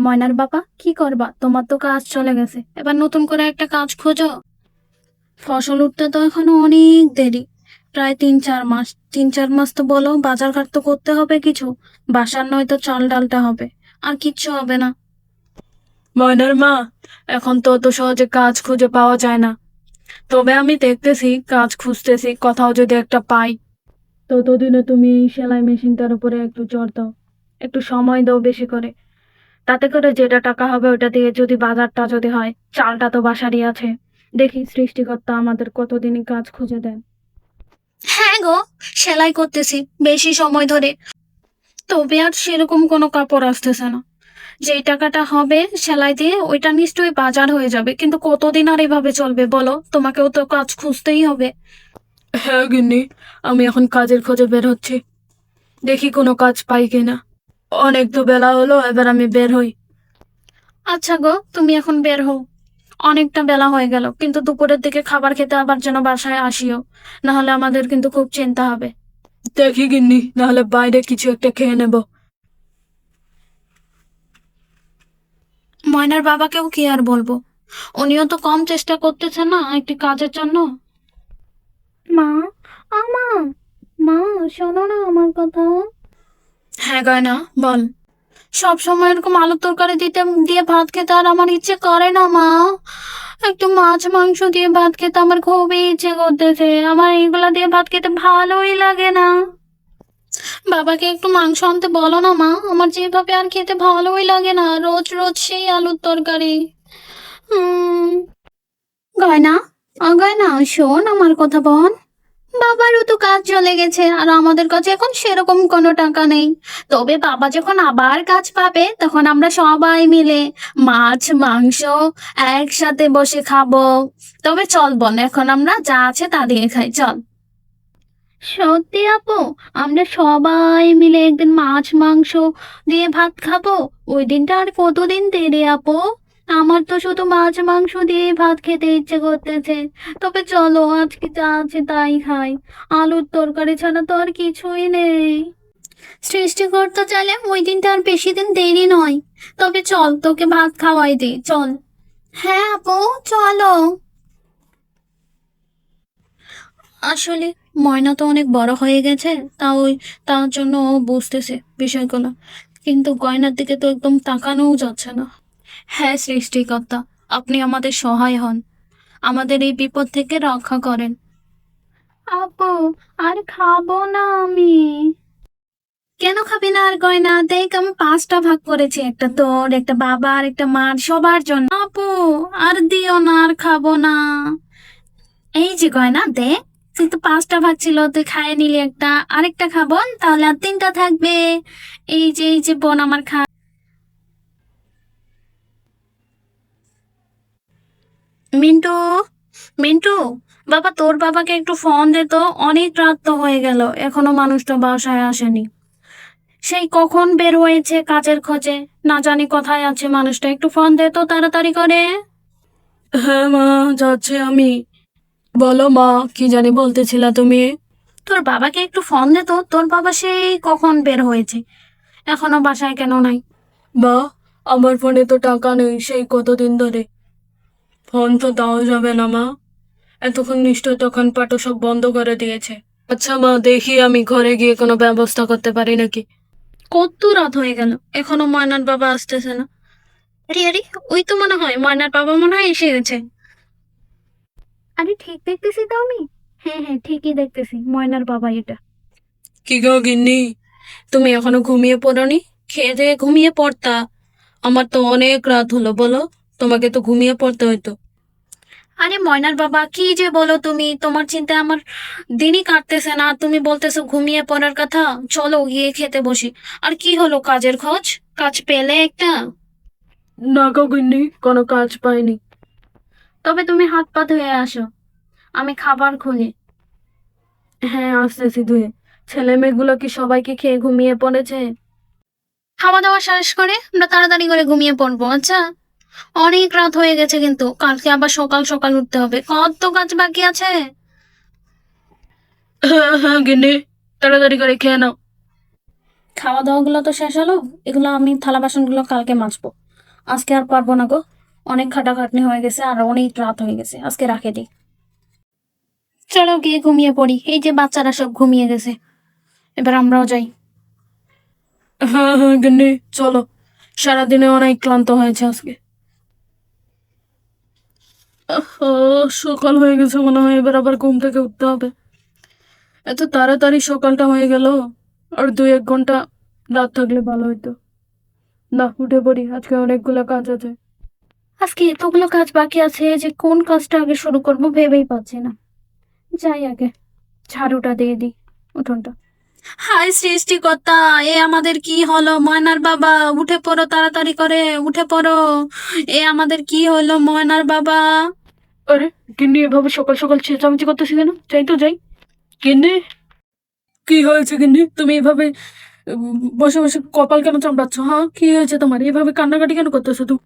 ময়নার বাবা, কি করবা? তোমার তো কাজ চলে গেছে, এবার নতুন করে একটা কাজ খোঁজো। ফসল উঠতে তো এখনো অনেক দেরি, প্রায় 3-4 মাস। 3-4 মাস তো বলো, বাজার ঘাট তো করতে হবে কিছু। বাসার নয়তো চাল ডালটা হবে, আর কিচ্ছু হবে না। ময়নার মা, এখন তো অত সহজে কাজ খুঁজে পাওয়া যায় না, তবে আমি দেখতেছি, কাজ খুঁজতেছি, কোথাও যদি একটা পাই। ততদিনে তুমি এই সেলাই মেশিনটার উপরে একটু জোর দাও, একটু সময় দাও বেশি করে। তাতে করে যেটা টাকা হবে ওটা দিয়ে যদি বাজারটা যদি হয়, চালটা তো বাসারই আছে। দেখি সৃষ্টিকর্তা আমাদের কতদিনই কাজ খুঁজে দেন। হ্যাঁ গো, সেলাই করতেছি বেশি সময় ধরে, তবে আর সেরকম কোনো কাপড় আসতেছে না। যেই টাকাটা হবে সেলাই দিয়ে ওইটা নিশ্চয়ই বাজার হয়ে যাবে, কিন্তু কতদিন আর এভাবে চলবে বলো? তোমাকেও তো কাজ খুঁজতেই হবে। হ্যাঁ গিন্নি, আমি এখন কাজের খোঁজে বের হচ্ছি, দেখি কোনো কাজ পাই কিনা। অনেক তো বেলা হলো, এবার আমি বের হই। আচ্ছা গো, তুমি এখন বের হও। অনেকটা বেলা হয়ে গেল, কিন্তু দুপুরের দিকে খাবার খেতে আবার যেন বাসায় আসিও, না হলে আমাদের কিন্তু খুব চিন্তা হবে। দেখি গিন্নি, নাহলে বাইরে কিছু একটা খেয়ে নেব। ময়নার বাবাকেও কি আর বলবো, উনিও তো কম চেষ্টা করতেছেন না একটি কাজের জন্য। মা, আমা, মা, শোনো না আমার কথা। হ্যাঁ গয়না, বল। সব সময় এরকম আলুর তরকারি দিয়ে ভাত খেতে আর আমার ইচ্ছে করে না মা। একটু মাছ মাংস দিয়ে ভাত খেতে আমার খুবই ইচ্ছে করতেছে, আমার এগুলা দিয়ে ভাত খেতে ভালোই লাগে না। বাবাকে একটু মাংস আনতে বলো না মা, আমার যেভাবে আর খেতে ভালোই লাগে না, রোজ রোজ সেই আলুর তরকারি। হুম। গয়না, গয়না, শোন আমার কথা বল। বাবারও তো কাজ চলে গেছে, আর আমাদের কাছে এখন সেরকম কোনো টাকা নেই। তবে বাবা যখন আবার কাজ পাবে, তখন আমরা সবাই মিলে মাছ মাংস একসাথে বসে খাবো। তবে চল বোন, এখন আমরা যা আছে তা দিয়ে খাই, চল। সত্যি আপু, আমরা সবাই মিলে একদিন মাছ মাংস দিয়ে ভাত খাবো। ওই দিনটা আর কতদিন দেরি আপু? আমার তো শুধু মাছ মাংস দিয়ে ভাত খেতে ইচ্ছে করতেছে। তবে চলো আজকে যা আছে তাই খাই, আলুর তরকারি ছাড়া তো আর কিছুই নেই। সৃষ্টিকর্তা চাইলে ওই দিনটা আর বেশি দিন দেরি নয়। তবে চল, তোকে ভাত খাওয়াই দিই, চল। হ্যাঁ আপু, চলো। আসলে ময়না তো অনেক বড় হয়ে গেছে, তার জন্য ও বুঝতেছে বিষয়গুলো, কিন্তু গয়নার দিকে তো একদম তাকানোও যাচ্ছে না। হ্যাঁ সৃষ্টিকর্তা, আপনি আমাদের সহায় হন, আমাদের এই বিপদ থেকে রক্ষা করেন। আপু, আর খাবো না আমি। কেন খাবি না? আর গয়না দেখ, আমি 5টা ভাগ করেছি, একটা তোর, একটা বাবার, একটা মার, সবার জন্য। আপু, আর দিও না, আর খাবো না। এই যে গয়না দেখ, তুই তো 5টা ভাগ ছিল, তুই খাইয়ে নিলি একটা, আরেকটা খাবো, তাহলে আর 3টা থাকবে। এই যে বোন আমার খা। মিন্টু, মিন্টু, বাবা তোর বাবাকে একটু ফোন দে তো, অনেক রাত তো হয়ে গেল, এখনো মানুষটা বাসায় আসেনি। সেই কখন বের হয়েছে কাজের খোঁজে, না জানি কোথায় আছে মানুষটা, একটু ফোন দে তো তাড়াতাড়ি করে। হ্যাঁ মা, যাচ্ছি আমি। বলো মা, কি জানি বলতেছিলা তুমি? তোর বাবাকে একটু ফোন দে তো, তোর বাবা সেই কখন বের হয়েছে, এখনো বাসায় কেন নাই? বা, আমার ফোনে তো টাকা নেই সেই কতদিন ধরে। ফোন তো দেওয়া যাবে না মা, এতক্ষণ নিশ্চয় দোকানপাট সব বন্ধ করে দিয়েছে। আচ্ছা মা, দেখি আমি ঘরে গিয়ে কোনো ব্যবস্থা করতে পারি নাকি। কত রাত হয়ে গেল, এখনো ময়নার বাবা আসতেছে না। আরে আরে, ওই তো মনে হয় ময়নার বাবা, মনে হয় এসে গেছে। আরে ঠিক দেখতেছি তো আমি। হ্যাঁ হ্যাঁ, ঠিকই দেখতেছি, ময়নার বাবা এটা। কি গো গিন্নি, তুমি এখনো ঘুমিয়ে পড়োনি? খেয়ে দিয়ে ঘুমিয়ে পড়তা, আমার তো অনেক রাত হলো, বলো, তোমাকে তো ঘুমিয়ে পড়তে হইতো। আরে ময়নার বাবা, কি যে বলো তুমি, তোমার চিন্তায় আমার দিনই কাটতেছে না, তুমি বলতেছো ঘুমিয়ে পড়ার কথা। চলো গিয়ে খেতে বসি। আর কি হলো কাজের খোঁজ? কাজ পেলে একটা? না গো গিন্নি, কোনো কাজ পাইনি। তবে তুমি হাত পা ধুয়ে আসো, আমি খাবার খুলি। হ্যাঁ আসতেছি ধুয়ে। ছেলে মেয়েগুলো কি সবাইকে খেয়ে ঘুমিয়ে পড়েছে? খাওয়া দাওয়া শেষ করে আমরা তাড়াতাড়ি করে ঘুমিয়ে পড়বো, আচ্ছা? অনেক রাত হয়ে গেছে, কিন্তু কালকে আবার সকাল সকাল উঠতে হবে, কত কাজ বাকি আছে। হ্যাঁ হ্যাঁ গিন্নি, তাড়াতাড়ি করে খেয়ে নাও। খাওয়া দাওয়া গুলো তো শেষ হলো, এগুলো আমি থালা বাসন গুলো কালকে মাজবো। আজকে আর পারবো না গো, অনেক খাটাখাটনি হয়ে গেছে আর অনেক রাত হয়ে গেছে, আজকে রাখে দিই। চলো গিয়ে ঘুমিয়ে পড়ি, এই যে বাচ্চারা সব ঘুমিয়ে গেছে, এবার আমরাও যাই। হ্যাঁ হ্যাঁ গিন্নি, চলো, সারাদিনে অনেক ক্লান্ত হয়েছে আজকে। সকাল হয়ে গেছে মনে হয়, এবার আবার ঘুম থেকে উঠতে হবে। এত তাড়াতাড়ি সকালটা হয়ে গেল, আর 2-1 ঘন্টা রাত থাকলে ভালো হইতো। না, উঠে পড়ি, আজকে অনেকগুলো কাজ আছে। আজকে এতগুলো কাজ বাকি আছে যে কোন কাজটা আগে শুরু করব ভেবেই পাচ্ছি না। যাই আগে ঝাড়ুটা দিয়ে দিই উঠোনটা। হাই সৃষ্টিকর্তা, এ আমাদের কি হলো? ময়নার বাবা উঠে পড়ো, তাড়াতাড়ি করে উঠে পড়ো। এ আমাদের কি হলো ময়নার বাবা? আরে গিন্নি, এভাবে সকাল সকাল চেঁচামেচি করতেছি কেন? যাই তো যাই। গিন্নি, কি হয়েছে গিন্নি? তুমি এভাবে বসে বসে কপাল কেন চামড়াচ্ছ? হ্যাঁ, কি হয়েছে তোমার? এভাবে কান্নাকাটি কেন করতেছো তুমি?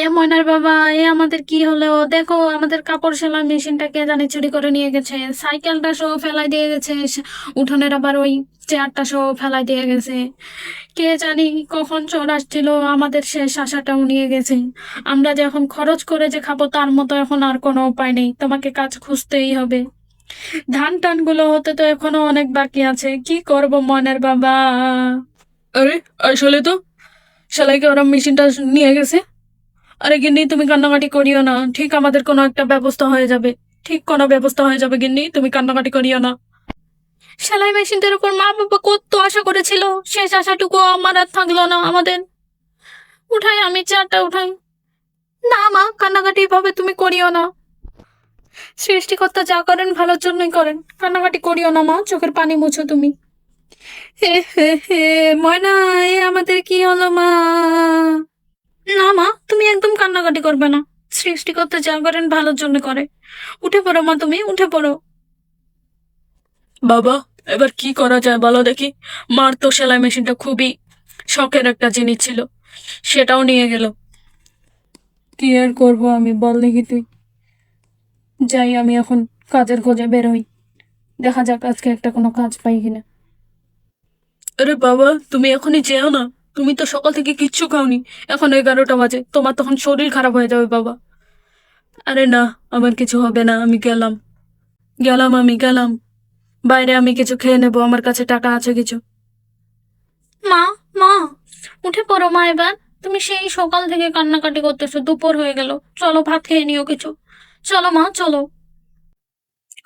এ ময়নার বাবা, এ আমাদের কি হলো? দেখো, আমাদের কাপড় সেলাই মেশিনটা কে জানি চুরি করে নিয়ে গেছে, সাইকেলটা সহ ফেলাই দিয়ে গেছে, উঠোনের আবার ওই চেয়ারটা সহ ফেলাই দিয়ে গেছে। কে জানি কখন চোর আসছিল, আমাদের শেষ আশাটাও নিয়ে গেছে। আমরা যে এখন খরচ করে যে খাবো তার মতো এখন আর কোনো উপায় নেই, তোমাকে কাজ খুঁজতেই হবে। ধান টান গুলো হতে তো এখনো অনেক বাকি আছে, কি করব ময়নার বাবা? আরে আসলে তো সেলাইকে ওরা মেশিনটা নিয়ে গেছে। আরে গিন্নি, তুমি কান্নাকাটি করিও না, ঠিক আমাদের কোনো একটা ব্যবস্থা হয়ে যাবে, ঠিক কোনো ব্যবস্থা হয়ে যাবে গিন্নি, তুমি কান্নাকাটি করিও না। সেলাই মেশিনটার উপর মা বাবা কত আশা করেছিল, শেষ আশাটুকু আমার আর থাকলো না আমাদের। উঠাই, আমি চেয়ারটা উঠাই। না মা, কান্নাকাটি ভাবে তুমি করিও না, সৃষ্টিকর্তা যা করেন ভালোর জন্যই করেন, কান্নাকাটি করিও না মা, চোখের পানি মুছো তুমি। হে হে হে, ময়না, এ আমাদের কি হলো মা? না মা, তুমি একদম কান্নাকাটি করবে না, সৃষ্টিকর্তা যা করেন ভালোর জন্য করে। উঠে পড়ো মা, তুমি উঠে পড়ো। বাবা, এবার কি করা যায় বলো দেখি? মার তো সেলাই মেশিনটা খুবই শখের একটা জিনিস ছিল, সেটাও নিয়ে গেল। কি আর করবো আমি, বল দেখি তুই। যাই, আমি এখন কাজের খোঁজে বের হই, দেখা যাক আজকে একটা কোনো কাজ পাই কিনা। আরে বাবা, তুমি এখনই যেও না, তুমি তো সকাল থেকে কিচ্ছু খাওনি, এখন 11টা বাজে, তোমার তখন শরীর খারাপ হয়ে যাবে বাবা। আরে না, আমার কিছু হবে না, আমি গেলাম, আমি গেলাম বাইরে, আমি কিছু খেয়ে নেবো, আমার কাছে টাকা আছে কিছু। মা, মা, উঠে পড়ো মা এবার, তুমি সেই সকাল থেকে কান্নাকাটি করতেছো, দুপুর হয়ে গেল, চলো ভাত খেয়ে নিও কিছু, চলো মা চলো।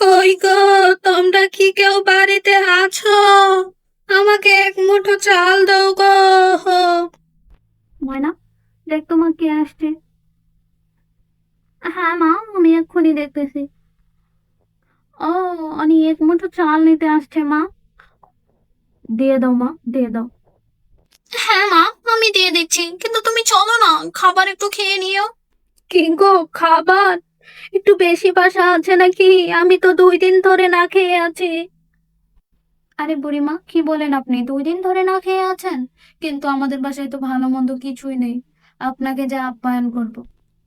কই গো, তোমরা কি কেউ বাড়িতে আছো? আমাকে এক মুঠো চাল দাও গো। ময়না, দেখ তোমার কে আসছে। হ্যাঁ মা, আমি এক্ষুনি দেখতেছি। ও, আমি এক মুঠো চাল নিতে আসছে মা। দিয়ে দাও মা, দিয়ে দাও। হ্যাঁ মা, আমি দিয়ে দিচ্ছি, কিন্তু তুমি চলো না, খাবার একটু খেয়ে নিও। কি গো, খাবার একটু বেশি বাসা আছে নাকি? আমি তো 2 দিন ধরে না খেয়ে আছি। আরে বুড়িমা, কি বলেন আপনি? 2 দিন ধরে না খেয়ে আছেন? কিন্তু আমাদের বাসায় তো ভালো মন্দ কিছুই নেই, আপনাকে যে আপ্যায়ন করব।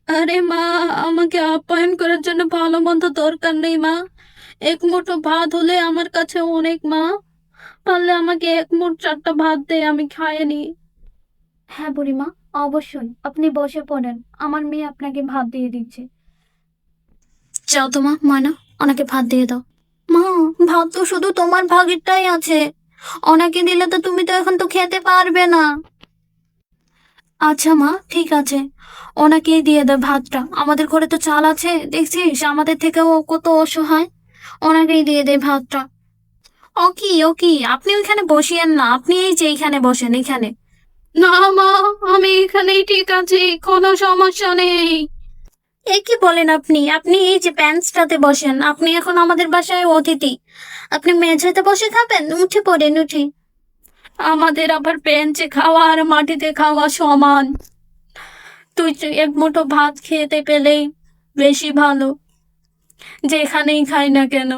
আরে মা, আমাকে আপ্যায়ন করার জন্য ভালো মন্দ দরকার নেই মা, এক মুঠো ভাত হলে আমার কাছে অনেক মা, পারলে আমাকে এক মুঠ 4টা ভাত দে, আমি খাইয়ে নি। হ্যাঁ বুড়িমা, অবশ্যই, আপনি বসে পড়েন, আমার মেয়ে আপনাকে ভাত দিয়ে দিচ্ছে। যাও তো মা, ময়না, ওনাকে ভাত দিয়ে দাও। মা, ভাত তো শুধু তোমার ভাগেরটাই আছে, ওনাকে দিলে তো তুমি তো এখন তো খেতে পারবে না। আচ্ছা মা, ঠিক আছে, ওনাকেই দিয়ে দে ভাতটা, আমাদের ঘরে তো চাল আছে, দেখছিস আমাদের থেকেও ও কত অসহায়, ওনাকেই দিয়ে দে ভাতটা। ও কি, ও কি, আপনি ওইখানে বসিয়েন না, আপনি এই যে এইখানে বসেন, এখানে। না মা, আমি এখানেই ঠিক আছি, কোনো সমস্যা নেই। এ কি বলেন আপনি? আপনি এই যে বেঞ্চটাতে বসেন, আপনি এখন আমাদের বাসায় অতিথি, আপনি মেঝেতে বসে খাবেন? উঠে পড়েন, উঠে। আমাদের আবার বেঞ্চে খাওয়া আর মাটিতে খাওয়া সমান, তুই এক মুঠো ভাত খেতে পেলেই বেশি ভালো, যেখানেই খাই না কেন,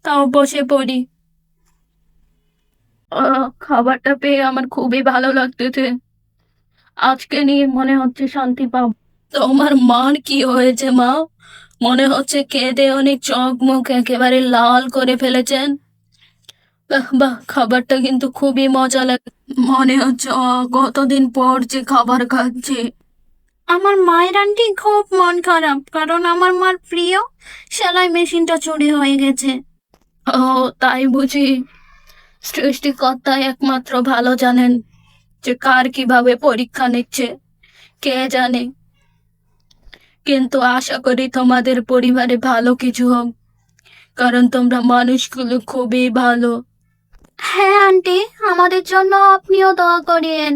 তাও বসে পড়ি। খাবারটা পেয়ে আমার খুবই ভালো লাগতেছে, আজকে নিয়ে মনে হচ্ছে শান্তি পাব। তোমার মার কি হয়েছে মা? মনে হচ্ছে কেঁদে অনেক চোখ মুখ একেবারে লাল করে ফেলেছেন। বাহ বাহ, খাবারটা কিন্তু খুবই মজা লাগে, মনে হচ্ছে কতদিন পর যে খাবার খাচ্ছে। আমার মায়ের আন্টি খুব মন খারাপ, কারণ আমার মার প্রিয় সেলাই মেশিনটা চুরি হয়ে গেছে। ও, তাই বুঝি? সৃষ্টিকর্তা একমাত্র ভালো জানেন যে কার কিভাবে পরীক্ষা নিচ্ছে, কে জানে। কিন্তু আশা করি তোমাদের পরিবারে ভালো কিছু হোক, কারণ তোমরা মানুষগুলো খুবই ভালো। হ্যাঁ আন্টি, আমাদের জন্য আপনিও দোয়া করিয়েন।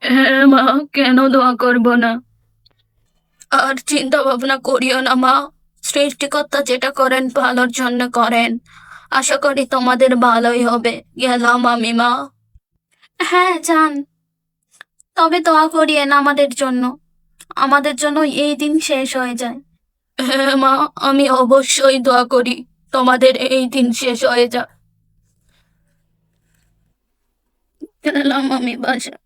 হ্যাঁ মা, কেন দোয়া করব না? আর চিন্তা ভাবনা করিও না মা, সৃষ্টিকর্তা যেটা করেন ভালোর জন্য করেন। আশা করি তোমাদের ভালোই হবে। গেলাম আমি মা। হ্যাঁ যান, তবে দোয়া করিয়েন আমাদের জন্য এই দিন শেষ হয়ে যায়। হ্যাঁ মা, আমি অবশ্যই দোয়া করি তোমাদের এই দিন শেষ হয়ে যাক। গেলাম আমি বাসা।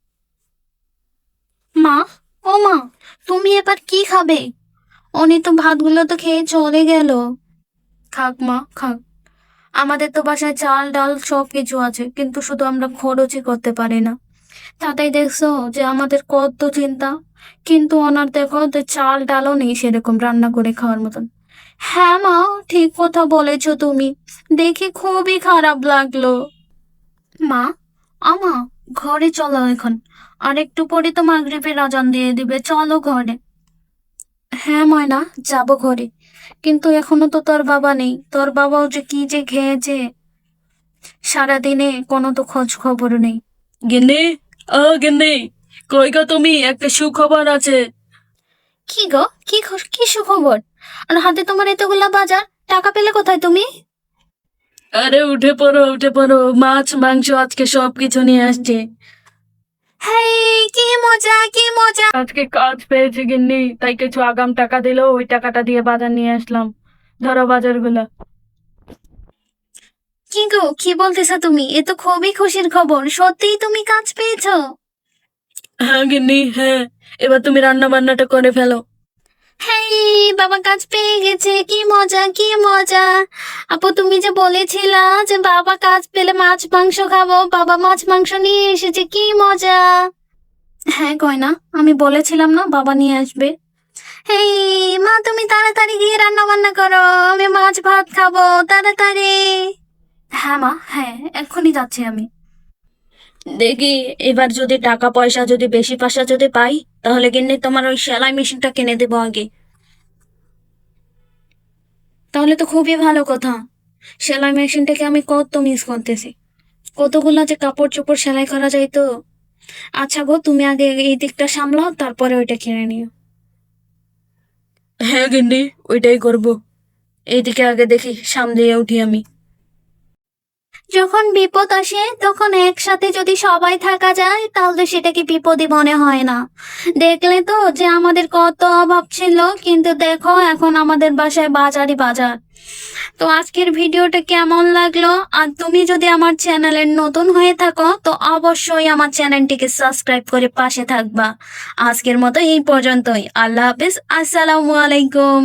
মা, ও মা, তুমি এবার কি খাবে? উনি তো ভাতগুলো তো খেয়ে চলে গেল। খাক মা, খাক। আমাদের তো বাসায় চাল ডাল সব কিছু আছে, কিন্তু শুধু আমরা খরচই করতে পারি না। তাতেই দেখছো যে আমাদের কত চিন্তা। কিন্তু ওনার দেখো যে চাল ডালও নেই সেরকম রান্না করে খাওয়ার মতন। হ্যাঁ মা, ঠিক কথা বলেছো তুমি। দেখে খুবই খারাপ লাগলো। মা, আমা, ঘরে চলো এখন। আর একটু পরে তো মাগরিবের আজান দিয়ে দিবে, চলো ঘরে। হ্যাঁ ময়না, যাবো ঘরে। কিন্তু এখনো তো তোর বাবা নেই, তোর বাবাও যে কি যে খেয়েছে, সারাদিনে কোনো তো খোঁজ খবর নেই। গিন্নি, ও গিন্নি, কই গো তুমি? একটা সুখবর আছে। কি গো, কি সুখবর? আর হাতে তোমার এতগুলা বাজার, টাকা পেলে কোথায় তুমি? আরে উঠে পড়ো, উঠে পড়ো, মাছ মাংস আজকে সবকিছু নিয়ে আসছে। হ্যাঁ, কি মজা, কি মজা! আজকে কাজ পেয়েছি গিন্নি, তাই কিছু আগাম টাকা দিলো, ওই টাকাটা দিয়ে বাজার নিয়ে আসলাম। ধরো বাজারগুলো। কি গো, কি বলতেছো তুমি? এ তো খুবই খুশির খবর। সত্যিই তুমি কাজ পেয়েছো? হ্যাঁ গিন্নি, হ্যাঁ। এবার তুমি রান্না বান্নাটা করে ফেলো। হ্যাঁ, বাবা কাজ পেয়ে গেছে, কি মজা, কি মজা! আপু, তুমি যে বলেছিলা যে বাবা কাজ পেলে মাছ মাংস খাবো, বাবা মাছ মাংস নিয়ে এসেছে, কি মজা! হ্যাঁ গয়না, আমি বলেছিলাম না বাবা নিয়ে আসবে। হেই মা, তুমি তাড়াতাড়ি গিয়ে রান্না বান্না করো, আমি মাছ ভাত খাবো, তাড়াতাড়ি। হ্যাঁ মা, হ্যাঁ, এক্ষুনি যাচ্ছি আমি। দেখি, এবার যদি টাকা পয়সা যদি বেশি পয়সা যদি পাই, তাহলে কিন্তু তোমার ওই সেলাই মেশিনটা কিনে দেবো আগে। তাহলে তো খুবই ভালো কথা। সেলাই মেশিনটাকে আমি কত মিস করতেছি। কতগুলা যে কাপড় চোপড় সেলাই করা যায় তো। আচ্ছা গো, তুমি আগে এই দিকটা সামলাও, তারপরে ওইটা কিনে নিও। হ্যাঁ গিন্নি, ওইটাই করব। এইদিকে আগে দেখি সামলিয়ে উঠি আমি। যখন বিপদ আসে তখন একসাথে যদি সবাই থাকা যায় তাহলে সেটাকে বিপদই মনে হয় না। দেখলে তো যে আমাদের কত অভাব ছিল, কিন্তু দেখো এখন আমাদের বাসায় বাজারই বাজার। তো আজকের ভিডিওটা কেমন লাগলো? আর তুমি যদি আমার চ্যানেলের নতুন হয়ে থাকো তো অবশ্যই আমার চ্যানেলটিকে সাবস্ক্রাইব করে পাশে থাকবা। আজকের মতো এই পর্যন্তই। আল্লাহ হাফিজ, আসসালামু আলাইকুম।